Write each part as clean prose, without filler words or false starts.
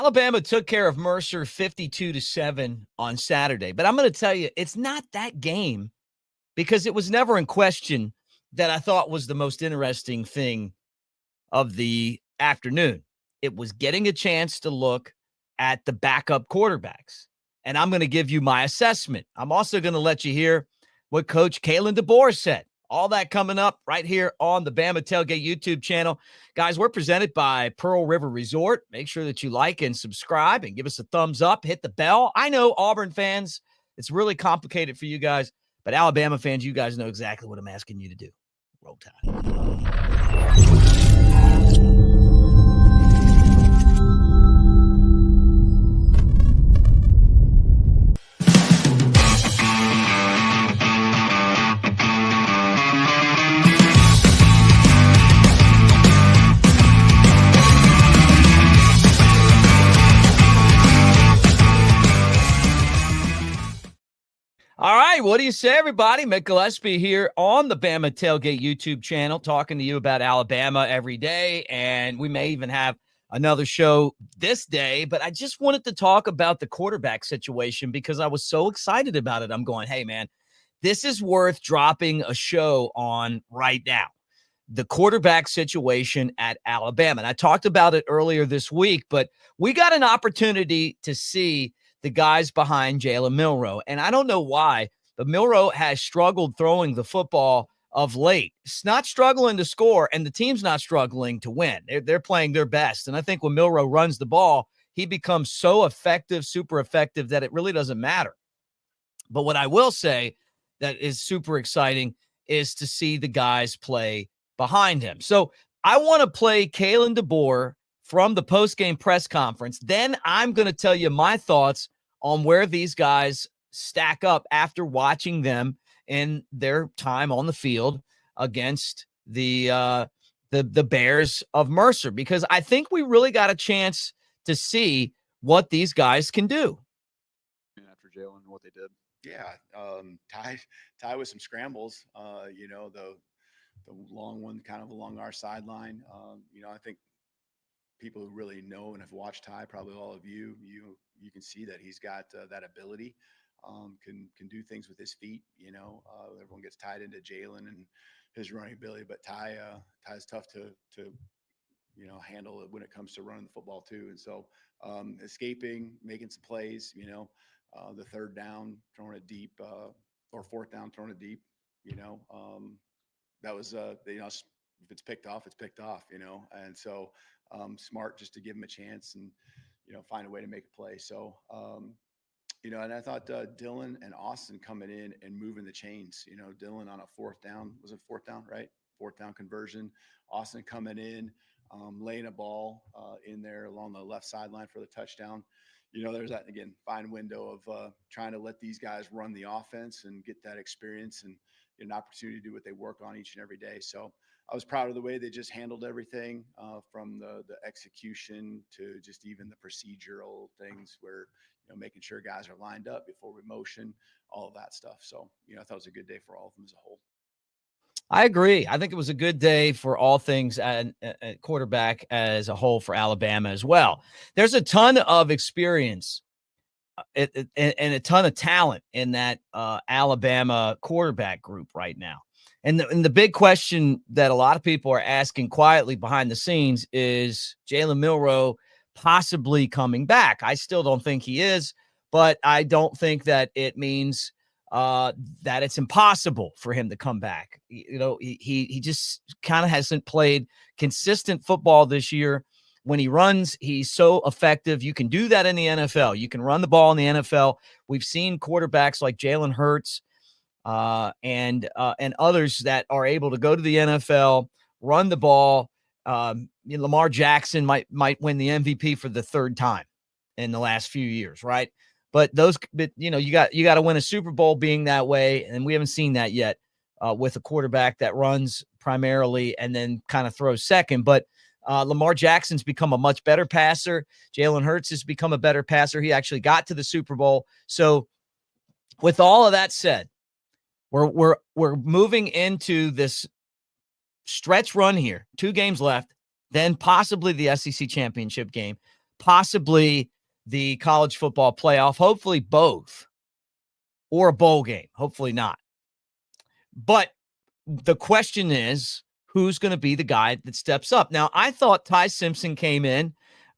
Alabama took care of Mercer 52-7 on Saturday. But I'm going to tell you, it's not that game because it was never in question that I thought was the most interesting thing of the afternoon. It was getting a chance to look at the backup quarterbacks. And I'm going to give you my assessment. I'm also going to let you hear what Coach Kalen DeBoer said. All that coming up right here on the Bama Tailgate YouTube channel. Guys, we're presented by Pearl River Resort. Make sure that you like and subscribe and give us a thumbs up. Hit the bell. I know Auburn fans, it's really complicated for you guys, but Alabama fans, you guys know exactly what I'm asking you to do. Roll Tide. All right, what do you say, everybody? Mick Gillespie here on the Bama Tailgate YouTube channel, talking to you about Alabama every day, and we may even have another show this day, but I just wanted to talk about the quarterback situation because I was so excited about it. I'm going, hey, man, this is worth dropping a show on right now. The quarterback situation at Alabama. And I talked about it earlier this week, but we got an opportunity to see the guys behind Jalen Milroe. And I don't know why, but Milroe has struggled throwing the football of late. It's not struggling to score, and the team's not struggling to win. They're playing their best. And I think when Milroe runs the ball, he becomes so effective, super effective, that it really doesn't matter. But what I will say that is super exciting is to see the guys play behind him. So I want to play Kalen DeBoer from the post-game press conference. Then I'm going to tell you my thoughts on where these guys stack up after watching them in their time on the field against the Bears of Mercer, because I think we really got a chance to see what these guys can do. After Jalen, what they did. Yeah, Ty with some scrambles. The long one kind of along our sideline. I think people who really know and have watched Ty, probably all of you can see that he's got that ability, can do things with his feet. Everyone gets tied into Jalen and his running ability, but Ty's tough to handle it when it comes to running the football too. And so escaping, making some plays, the third down, throwing it deep, or fourth down, throwing it deep, that was, if it's picked off, it's picked off, and so smart just to give him a chance and, find a way to make a play. So, and I thought Dylan and Austin coming in and moving the chains, Dylan on a fourth down, was it fourth down, right? Fourth down conversion, Austin coming in, laying a ball in there along the left sideline for the touchdown. There's that, again, fine window of trying to let these guys run the offense and get that experience and get an opportunity to do what they work on each and every day. So I was proud of the way they just handled everything, from the execution to just even the procedural things where, making sure guys are lined up before we motion, all of that stuff. So, I thought it was a good day for all of them as a whole. I agree. I think it was a good day for all things at quarterback as a whole for Alabama as well. There's a ton of experience and a ton of talent in that Alabama quarterback group right now. And the big question that a lot of people are asking quietly behind the scenes is Jalen Milroe possibly coming back. I still don't think he is, but I don't think that it means that it's impossible for him to come back. He just kind of hasn't played consistent football this year. When he runs, he's so effective. You can do that in the NFL. You can run the ball in the NFL. We've seen quarterbacks like Jalen Hurts and others that are able to go to the NFL, run the ball. Lamar Jackson might win the MVP for the third time in the last few years, right? But you got to win a Super Bowl being that way, and we haven't seen that yet with a quarterback that runs primarily and then kind of throws second. But Lamar Jackson's become a much better passer. Jalen Hurts has become a better passer. He actually got to the Super Bowl. So with all of that said, we're moving into this stretch run here. 2 games left, then possibly the SEC championship game. possibly the college football playoff, hopefully both, or a bowl game. Hopefully not. But the question is, who's going to be the guy that steps up? Now, I thought Ty Simpson came in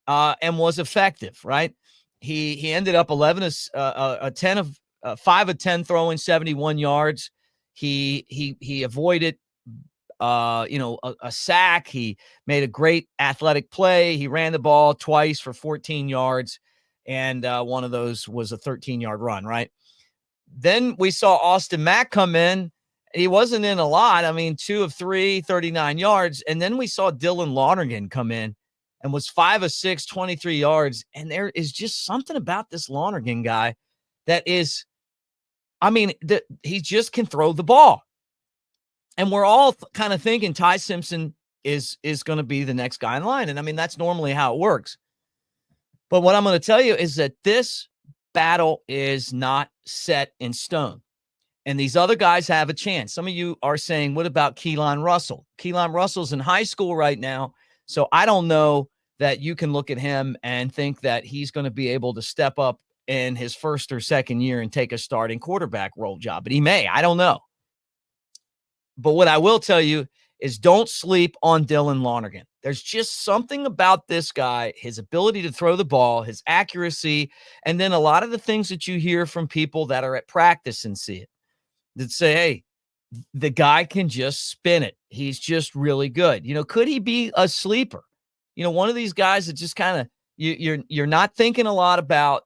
and was effective, right? He ended up 5 of 10 throwing 71 yards. He avoided a sack. He made a great athletic play. He ran the ball twice for 14 yards, and one of those was a 13-yard run, right? Then we saw Austin Mack come in. He wasn't in a lot. I mean, 2 of 3, 39 yards. And then we saw Dylan Lonergan come in and was 5 of 6, 23 yards. And there is just something about this Lonergan guy that is, he just can throw the ball. And we're all kind of thinking Ty Simpson is going to be the next guy in line. And I mean, that's normally how it works. But what I'm going to tell you is that this battle is not set in stone. And these other guys have a chance. Some of you are saying, what about Keelan Russell? Keelan Russell's in high school right now. So I don't know that you can look at him and think that he's going to be able to step up in his first or second year and take a starting quarterback role job. But he may. I don't know. But what I will tell you is don't sleep on Dylan Lonergan. There's just something about this guy, his ability to throw the ball, his accuracy, and then a lot of the things that you hear from people that are at practice and see it, that say, hey, the guy can just spin it. He's just really good. Could he be a sleeper? One of these guys that just kind of you're not thinking a lot about.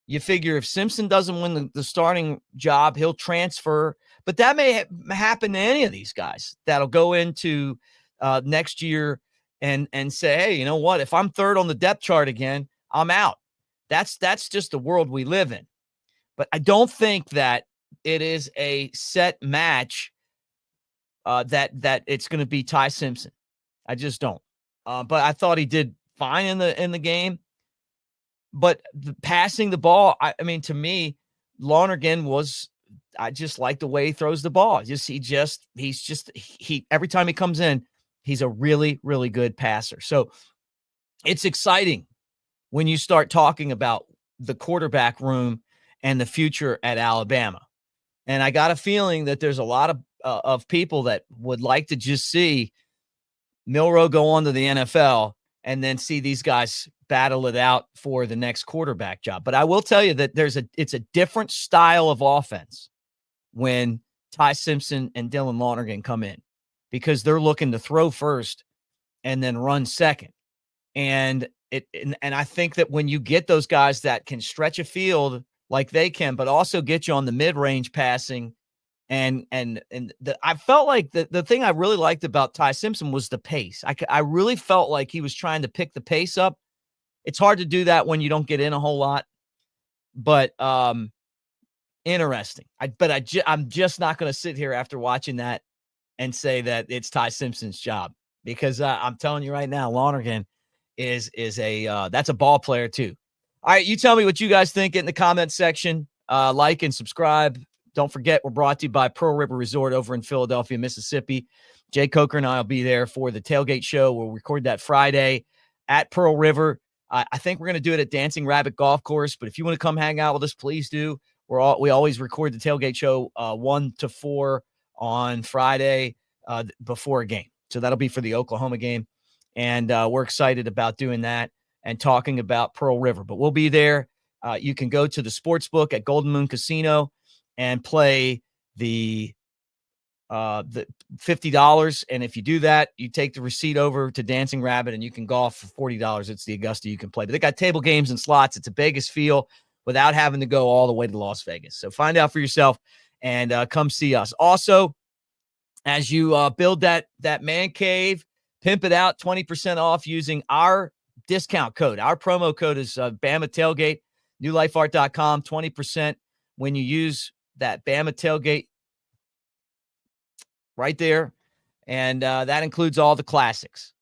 You figure if Simpson doesn't win the starting job, he'll transfer. But that may happen to any of these guys that'll go into next year and say, hey, you know what? If I'm third on the depth chart again, I'm out. That's just the world we live in. But I don't think that it is a set match that it's going to be Ty Simpson. I just don't. But I thought he did fine in the game. But passing the ball, I mean, to me, Lonergan I just like the way he throws the ball. Every time he comes in, he's a really, really good passer. So it's exciting when you start talking about the quarterback room and the future at Alabama. And I got a feeling that there's a lot of people that would like to just see Milroe go on to the NFL and then see these guys battle it out for the next quarterback job. But I will tell you that it's a different style of offense when Ty Simpson and Dylan Lonergan come in, because they're looking to throw first and then run second. And I think that when you get those guys that can stretch a field like they can, but also get you on the mid-range passing, I felt like the thing I really liked about Ty Simpson was the pace. I really felt like he was trying to pick the pace up. It's hard to do that when you don't get in a whole lot, but interesting. I'm just not going to sit here after watching that and say that it's Ty Simpson's job, because I'm telling you right now, Lonergan is that's a ball player too. All right, you tell me what you guys think in the comment section. Like and subscribe. Don't forget, we're brought to you by Pearl River Resort over in Philadelphia, Mississippi. Jay Coker and I will be there for the Tailgate show. We'll record that Friday at Pearl River. I think we're going to do it at Dancing Rabbit Golf Course, but if you want to come hang out with us, please do. We always record the Tailgate show 1 to 4 on Friday before a game. So that'll be for the Oklahoma game. And we're excited about doing that and talking about Pearl River. But we'll be there. You can go to the sports book at Golden Moon Casino and play the $50. And if you do that, you take the receipt over to Dancing Rabbit and you can golf for $40. It's the Augusta you can play. But they got table games and slots. It's a Vegas feel without having to go all the way to Las Vegas. So find out for yourself and come see us. Also, as you build that man cave, pimp it out, 20% off using our discount code. Our promo code is Bama Tailgate, newlifeart.com, 20% when you use that Bama Tailgate right there. And that includes all the classics.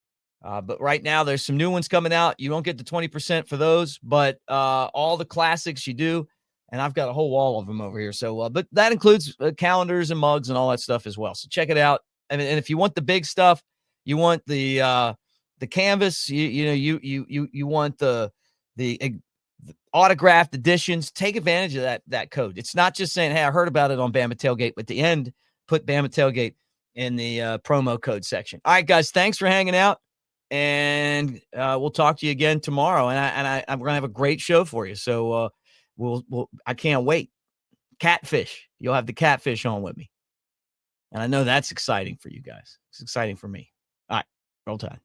But right now, there's some new ones coming out. You don't get the 20% for those, but all the classics you do. And I've got a whole wall of them over here. So, but that includes calendars and mugs and all that stuff as well. So check it out. And if you want the big stuff, you want the canvas, you want the the autographed editions. Take advantage of that code. It's not just saying, hey, I heard about it on Bama Tailgate, but at the end, put Bama Tailgate in the promo code section. All right, guys, thanks for hanging out, and we'll talk to you again tomorrow. And I'm going to have a great show for you. So I can't wait. Catfish. You'll have the catfish on with me. And I know that's exciting for you guys. It's exciting for me. All right, roll tide.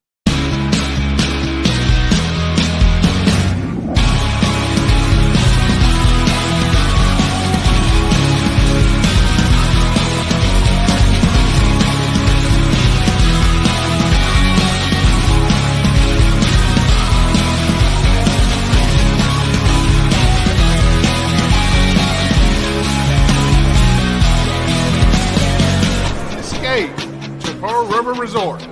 To Pearl River Resort.